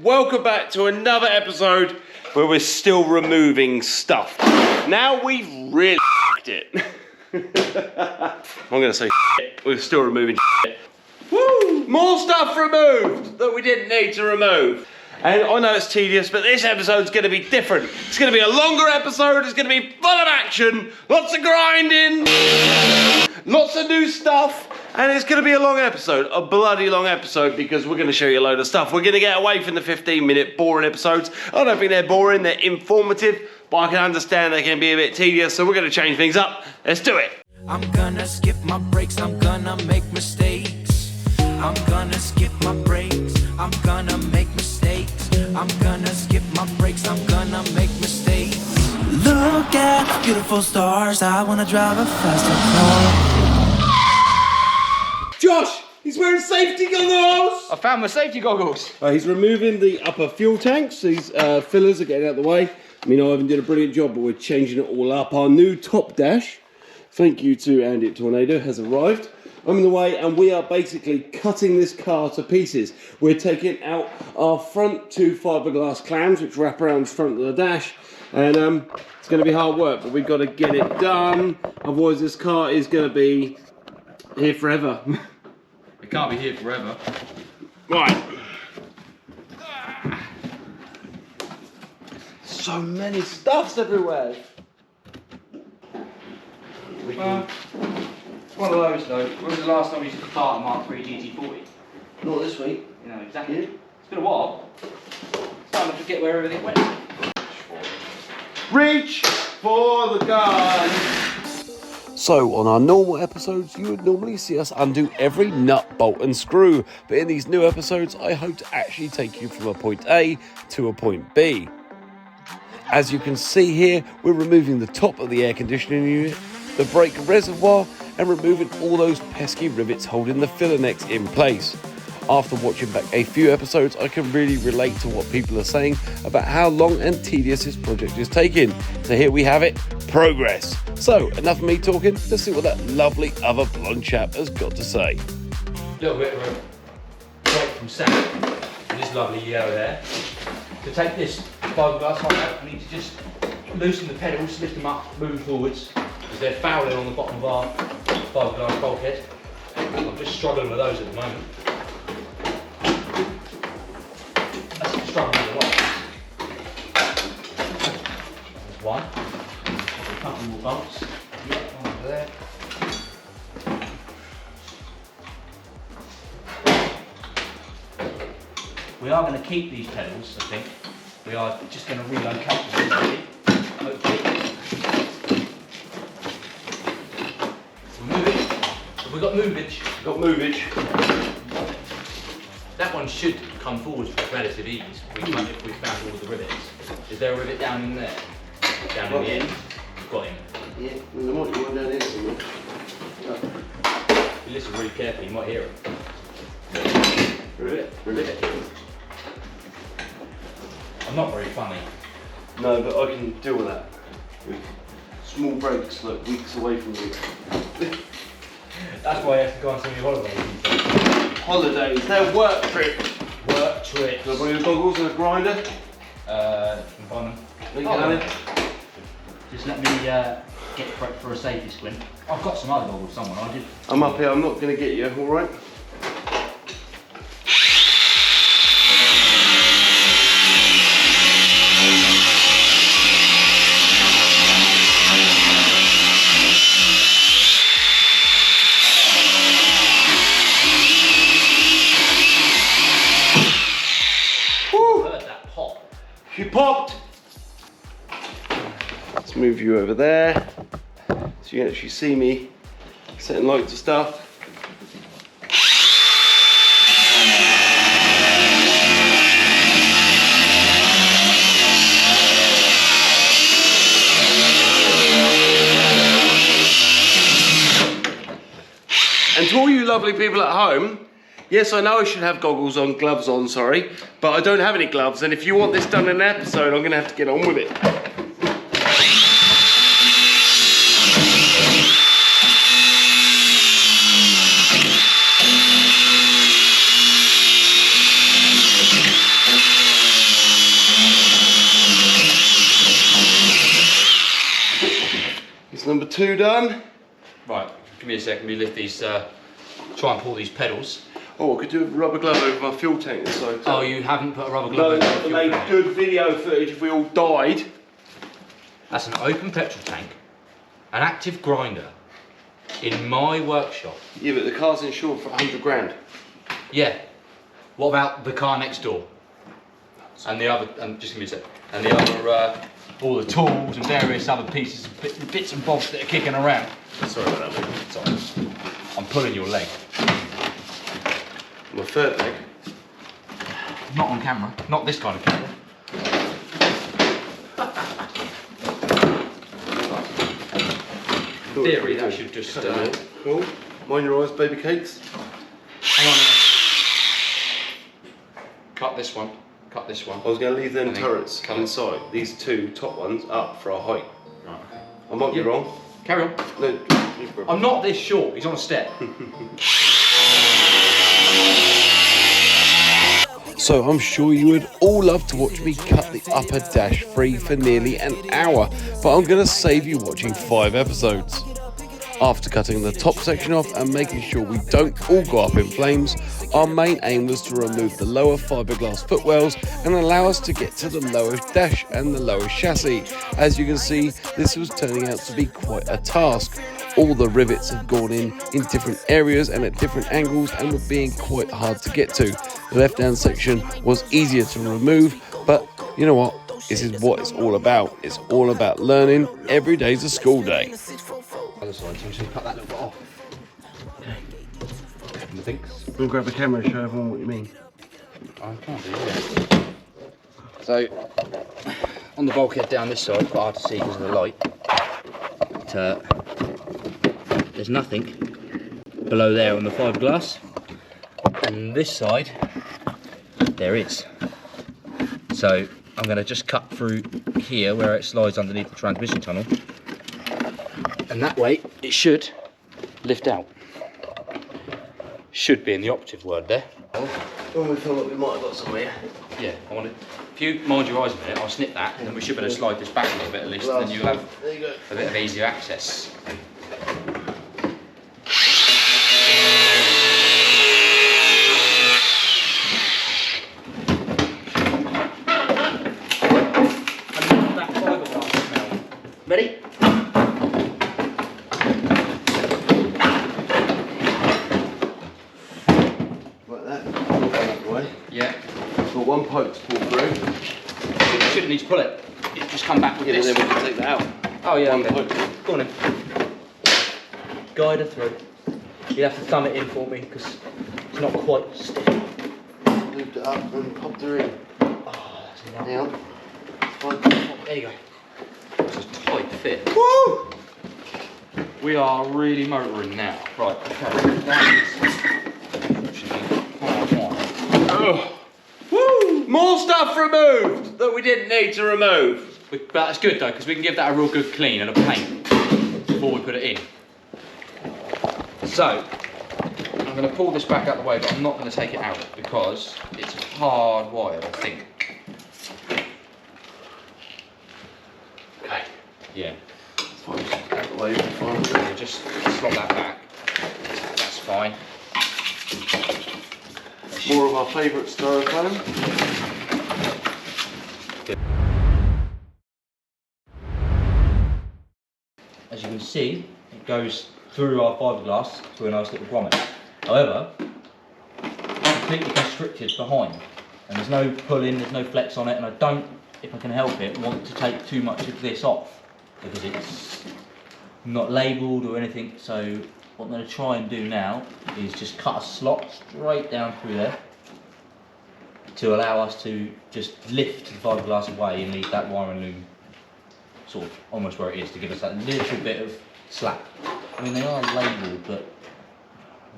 welcome back to another episode where we're still removing stuff. Now we've really it. I'm going to say we're still removing Woo! More stuff removed that we didn't need to remove. And I know it's tedious, but this episode's going to be different. It's going to be a longer episode, it's going to be full of action, lots of grinding, lots of new stuff. And it's going to be a long episode, a bloody long episode, because we're going to show you a load of stuff. We're going to get away from the 15-minute boring episodes. I don't think they're boring, they're informative, but I can understand they can be a bit tedious, so we're going to change things up. Let's do it. I'm gonna skip my breaks, I'm gonna make mistakes. I'm gonna skip my breaks, I'm gonna make mistakes. I'm gonna skip my breaks, I'm gonna make mistakes. Look at beautiful stars, I wanna drive a faster car. Josh, he's wearing safety goggles! I found my safety goggles. He's removing the upper fuel tanks. These fillers are getting out of the way. I mean, I haven't done a brilliant job, but we're changing it all up. Our new top dash, thank you to Andy at Tornado, has arrived. I'm in the way, and we are basically cutting this car to pieces. We're taking out our front two fiberglass clams, which wrap around the front of the dash, and it's going to be hard work, but we've got to get it done. Otherwise, this car is going to be here forever. It can't be here forever. Right. So many stuffs everywhere. One of those though. When was the last time you took apart a Mark III GT40? Not this week. You know, exactly. Yeah. It's been a while. Starting to forget where everything went. Reach for the gun. So on our normal episodes, you would normally see us undo every nut, bolt and screw. But in these new episodes, I hope to actually take you from a point A to a point B. As you can see here, we're removing the top of the air conditioning unit, the brake reservoir, and removing all those pesky rivets holding the filler necks in place. After watching back a few episodes, I can really relate to what people are saying about how long and tedious this project is taking. So here we have it, progress. So enough of me talking, let's see what that lovely other blonde chap has got to say. A little bit of a break from Sam, and this lovely yellow there. To take this fiberglass on out, I need to just loosen the pedals, lift them up, move forwards, because they're fouling on the bottom of our fiberglass bulkhead. I'm just struggling with those at the moment. That's struggling with a lot. There's one. A couple more bolts. Yep, one over there. We are going to keep these pedals, I think. We are just going to relocate them, hopefully. We're moving. Have we got movage? Got movage. That one should come forward with relative ease if we found all the rivets. Is there a rivet down in there? Down in the end? Got him. Yeah, there might be one down here somewhere. If you listen really carefully, you might hear it. Rivet. I'm not very funny. No, but I can deal with that. Small breaks, like weeks away from you. That's why I have to go on so many holidays. Holidays, they're work trips. Work trips. Can I bring your goggles and a grinder? You can find them. Oh, just let me get prepped for a safety squint. I've got some other goggles somewhere. I'm up here, I'm not going to get you, alright? You popped! Let's move you over there so you can actually see me setting lights and stuff. And to all you lovely people at home, yes, I know I should have goggles on, gloves on, sorry, but I don't have any gloves, and if you want this done in an episode, I'm going to have to get on with it. 2 done. Right, give me a second, we lift these, try and pull these pedals. Oh, I could do a rubber glove over my fuel tank this side. Oh, you haven't put a rubber No, glove over that the would fuel make tank. good video footage if we all died. That's an open petrol tank, an active grinder, in my workshop. Yeah, but the car's insured for 100 grand. Yeah. What about the car next door? And the other, just give me a sec. And the other, all the tools and various other pieces, bits and bobs that are kicking around. Sorry about that, mate. Sorry. I'm pulling your leg. My third leg. Not on camera. Not this kind of camera. In theory, that should just... Cool. Mind your eyes, baby cakes. Hang on. Cut this one. Cut this one. I was going to leave them And then turrets cut it. inside. These 2 top ones up for a height. Right, okay. I might be Yeah. wrong. Carry on. No, I'm not this short. He's on a step. So I'm sure you would all love to watch me cut the upper dash free for nearly an hour, but I'm going to save you watching 5 episodes. After cutting the top section off and making sure we don't all go up in flames, our main aim was to remove the lower fiberglass footwells and allow us to get to the lower dash and the lower chassis. As you can see, this was turning out to be quite a task. All the rivets have gone in different areas and at different angles and were being quite hard to get to. The left hand section was easier to remove, but you know what? This is what it's all about. It's all about learning. Every day's a school day. Other side, so I'm just going to cut that little bit off. Okay. Kevin thinks. We'll grab the camera and show everyone what you mean. I can't do that. So, on the bulkhead down this side, quite hard to see because of the light, but, there's nothing below there on the fiberglass, and this side, there is. So, I'm going to just cut through here where it slides underneath the transmission tunnel, and that way it should lift out. Should be in the operative word there. Oh, we feel like we might have got somewhere. Yeah, I want it. If you mind your eyes a minute, I'll snip that, and then we should be able to slide this back a little bit at least, and then you'll have There you go. a bit of easier access. Ready? Like that. Pull that away. Yeah. Got one pipe to pull through. You shouldn't need to pull it. You just come back with Yeah, this. but then we can take that out. Oh yeah, One okay. pipe. Go on in. Guide her through. You have to thumb it in for me because it's not quite stiff. Moved it up and popped her in. Oh, that's enough. Hang on. There you go. It's a tight fit. Woo! We are really motoring now. Right, okay. Oh. Woo! More stuff removed that we didn't need to remove. But that's good though, because we can give that a real good clean and a paint before we put it in. So, I'm going to pull this back out the way, but I'm not going to take it out because it's hardwired, I think. Okay. Yeah. Fine. Out the way, fine. So you just slot that back. That's fine. More of our favourite styrofoam. As you can see, it goes through our fiberglass through a nice little grommet. However, it's completely constricted behind, and there's no pulling, there's no flex on it, and I don't, if I can help it, want to take too much of this off because it's not labelled or anything. So what I'm going to try and do now is just cut a slot straight down through there to allow us to just lift the fiberglass away and leave that wire and loom sort of almost where it is to give us that little bit of slack. I mean, they are labelled, but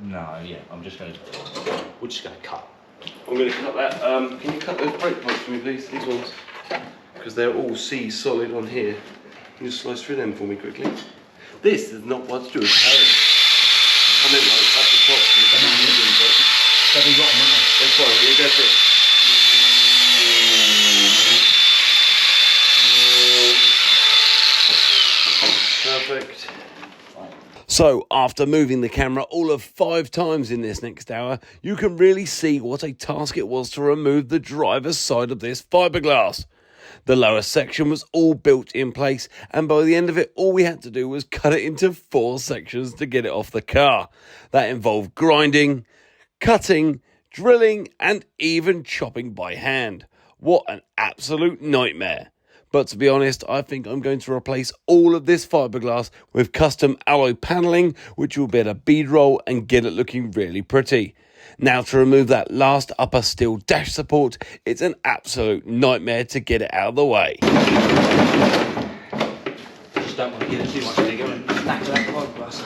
no, yeah, we're just going to cut. I'm going to cut that. Can you cut those brake pipes for me, please? These ones. Because they're all C solid on here. Can you just slice through them for me quickly? This is not what to do with herring. I mean, like, up the top. They'll be rotten, won't they? That's fine, yeah, go for it. Perfect. So after moving the camera all of 5 times in this next hour, you can really see what a task it was to remove the driver's side of this fiberglass. The lower section was all built in place, and by the end of it, all we had to do was cut it into 4 sections to get it off the car. That involved grinding, cutting, drilling, and even chopping by hand. What an absolute nightmare. But to be honest, I think I'm going to replace all of this fiberglass with custom alloy paneling, which will be able to bead roll and get it looking really pretty. Now to remove that last upper steel dash support, it's an absolute nightmare to get it out of the way. Just don't want to give it too much bigger and knacker that fiberglass.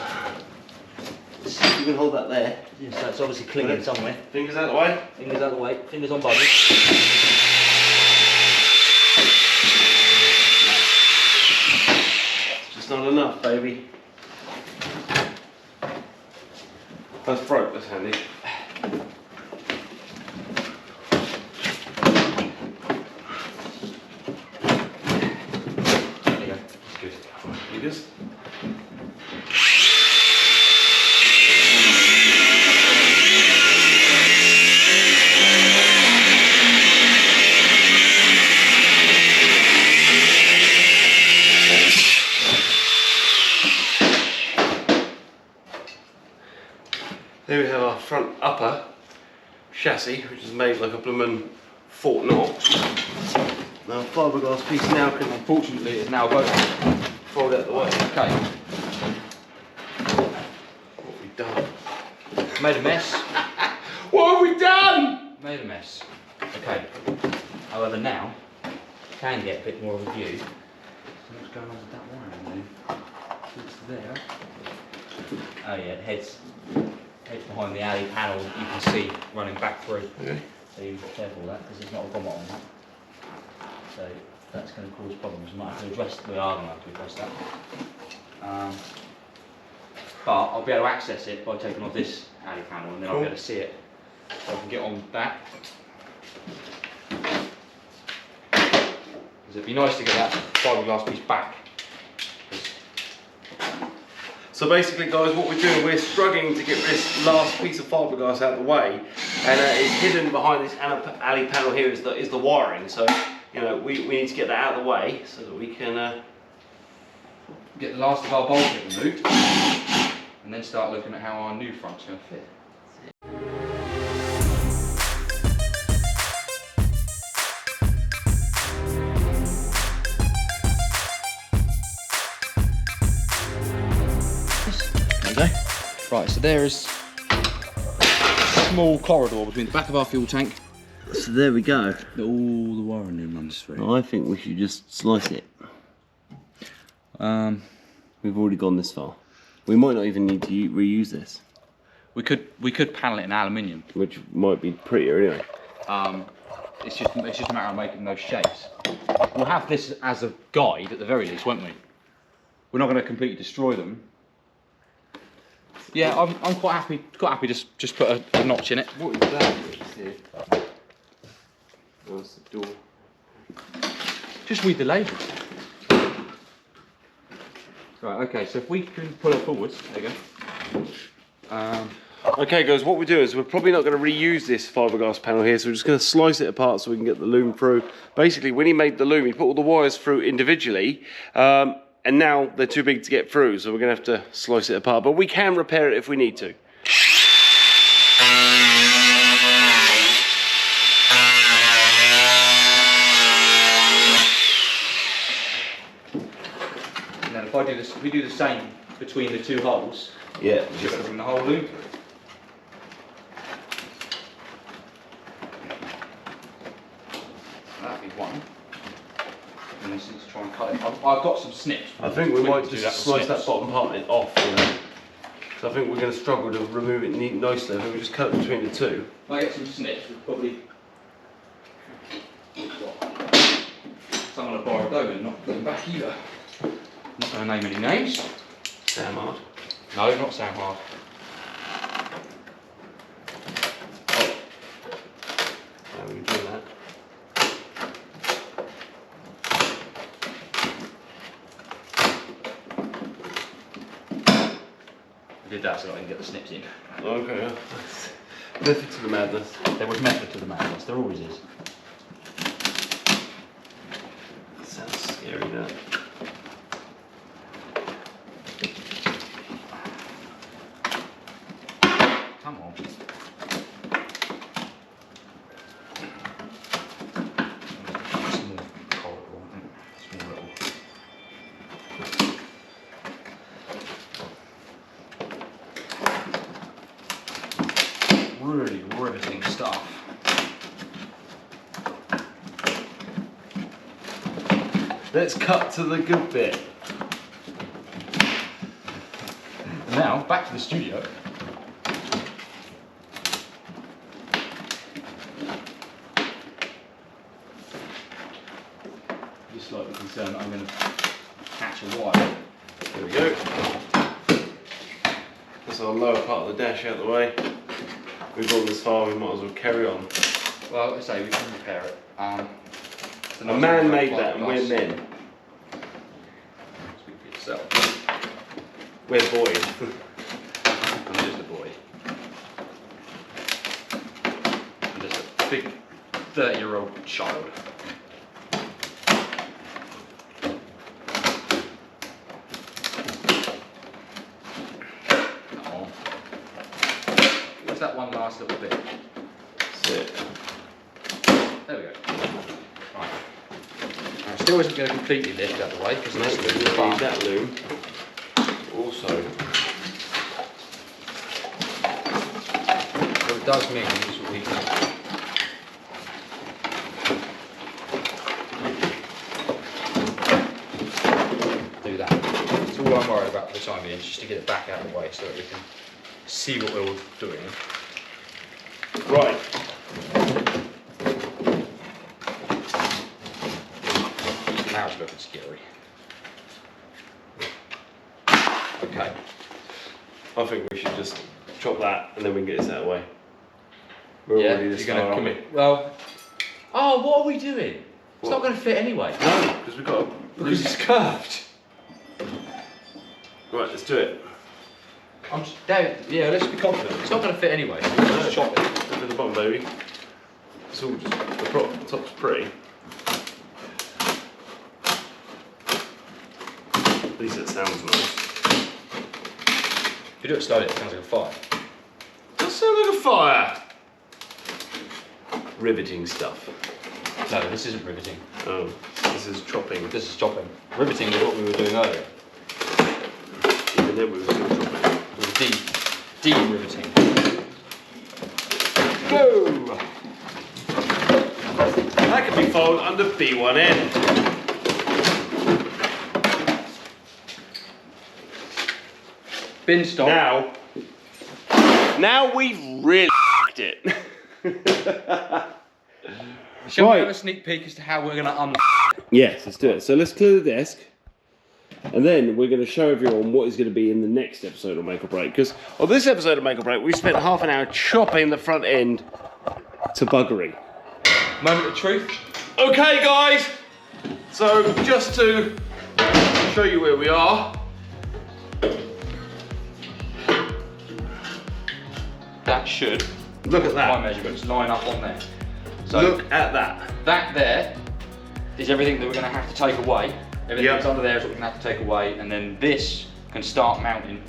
You can hold that there. Yeah, so it's obviously clinging somewhere. Fingers out of the way. Fingers out of the way, fingers on bubbles. Just not enough, baby. That's broke, that's handy. There you go, that's good. Fingers. Here we have our front upper chassis, which is made like a bloomin' Fort Knox. Now fiberglass piece now can, Unfortunately, it's now broken. fold out the way. Okay, What have we done? made a mess. What have we done? Made a mess. Okay. However, now can get a bit more of a view. So what's going on with that wiring then? It's there. Oh yeah, the head's behind the alley panel. You can see running back through. Okay. So you've got to be careful of that because there's not a grommet on that. So that's going to cause problems. We might have to address. We are going to have to address that. But I'll be able to access it by taking off this alley panel, and then I'll be able to see it. So I can get on that. Because it'd be nice to get that fiberglass piece back. So basically, guys, what we're doing, we're struggling to get this last piece of fiberglass out of the way, and it's hidden behind this alley panel here is the wiring. So, you know, we need to get that out of the way so that we can Get the last of our bulkhead removed, and then start looking at how our new front's going to fit. There you go. Right, so there is a small corridor between the back of our fuel tank. So there we go. All the wiring then runs through. I think we should just slice it. We've already gone this far. We might not even need to reuse this. We could panel it in aluminium. Which might be prettier anyway. It's just a matter of making those shapes. We'll have this as a guide at the very least, won't we? We're not going to completely destroy them. Yeah, I'm quite happy. Just put a notch in it. What is that? Here? That's the door. Just read the label. Right. Okay. So if we can pull it forwards, there you go. Okay, guys. What we do is we're probably not going to reuse this fiberglass panel here, so we're just going to slice it apart so we can get the loom through. Basically, when he made the loom, he put all the wires through individually. And now they're too big to get through, so we're going to have to slice it apart. But we can repair it if we need to. And then if I do this, we do the same between the two holes. Yeah. Just to bring the whole loom through. That'd be one. And this is to try and cut it. I've got some snips. I think we might do just with slice that snips. bottom part off. You know? So I think we're going to struggle to remove it nicely. I think we just cut it between the two. If I get some snips, we'll probably. Someone will borrow Baumann, not put them back either. Not going to name any names. Damn hard. No, not Sam Hard. How are we doing that? did that so that I can get the snips in. Okay. Method to the madness. There was method to the madness, there always is. That sounds scary, that. Come on. Really riveting stuff. Let's cut to the good bit. And now, back to the studio. Just slightly concerned I'm going to catch a wire. There we go. That's our lower part of the dash out of the way. We've gone this far, we might as well carry on. Well, let's say we can repair it. A man made that and we're men. Speak for yourself. We're boys. I'm just a boy. I'm just a big 30-year-old child. Come on. What's that one last little bit? That's it. There we go. Right. Now, still isn't going to completely lift out the way because That's that's good. the We'll need that loom. Also. What it does mean is we can do that. That's all I'm worried about for the time being, is just to get it back out of the way so that we can see what we're all doing. Right. Now it's looking scary. Okay. I think we should just chop that and then we can get this out of the way. We're Yeah, already you're this going far, to aren't we? commit. Well, oh, what are we doing? It's What? not going to fit anyway. No, because we've got to... Because it's curved. Right, let's do it. I'm just, yeah, let's be confident. It's not going to fit anyway. So we'll just chop it. Look at the bottom, baby. It's all just... The top's pretty. At least it sounds nice. If you do it slowly, it sounds like a fire. That sounds like a fire. Riveting stuff. No, this isn't riveting. Oh, this is chopping. This is chopping. Riveting is what we were doing earlier. Even then we were still chopping. With de-riveting. Go! That can be filed under B1N. Bin stop. Now we've really it. Shall we Right. have a sneak peek as to how we're going to Yes, let's do it. So let's clear the desk. And then we're going to show everyone what is going to be in the next episode of Make or Break. Because on this episode of Make or Break, we spent half an hour chopping the front end to buggery. Moment of truth. Okay, guys. So just to show you where we are. That should, Look at my that. measurements, line up on there. So Look at that. that there is everything that we're going to have to take away. Everything Yep. that's under there is what we're going to have to take away. And then this can start mounting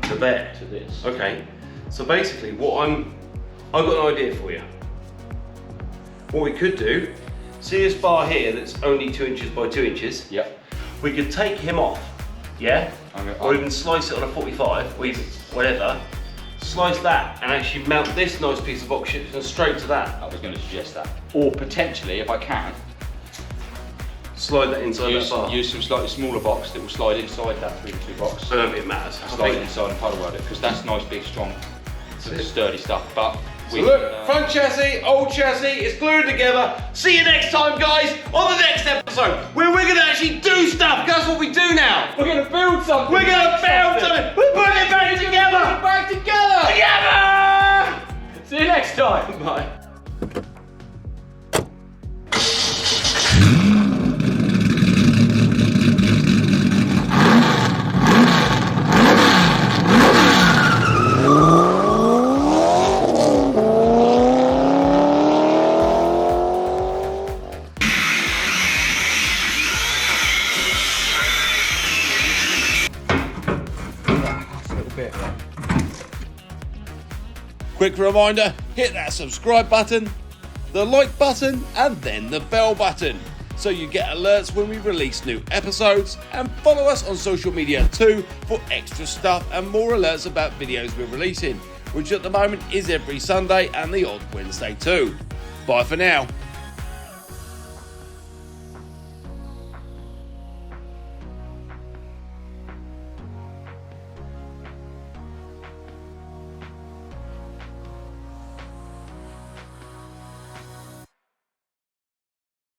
To there. to this. Okay. So basically, I've got an idea for you. What we could do, see this bar here that's only 2 inches by 2 inches? Yep. We could take him off, yeah? Okay. Or even slice it on a 45, or even whatever. Slice that and actually mount this nice piece of box chips and straight to that. I was going to suggest that. Or potentially, if I can, Slide that inside that bar. use some slightly smaller box that will slide inside that 3-2 box. I don't think it matters. I Slide it think- inside and puddle weld it, because that's nice, big, strong, sturdy stuff. But So look, front chassis, old chassis, it's glued together. See you next time, guys, on the next episode, where we're gonna actually do stuff. That's what we do now. we're going to build something. We're gonna build something. We're putting it back together. back together. Together. See you next time. Bye. reminder, hit that subscribe button, the like button, and then the bell button, so you get alerts when we release new episodes, and follow us on social media too for extra stuff and more alerts about videos we're releasing, which at the moment is every Sunday and the odd Wednesday too. Bye for now.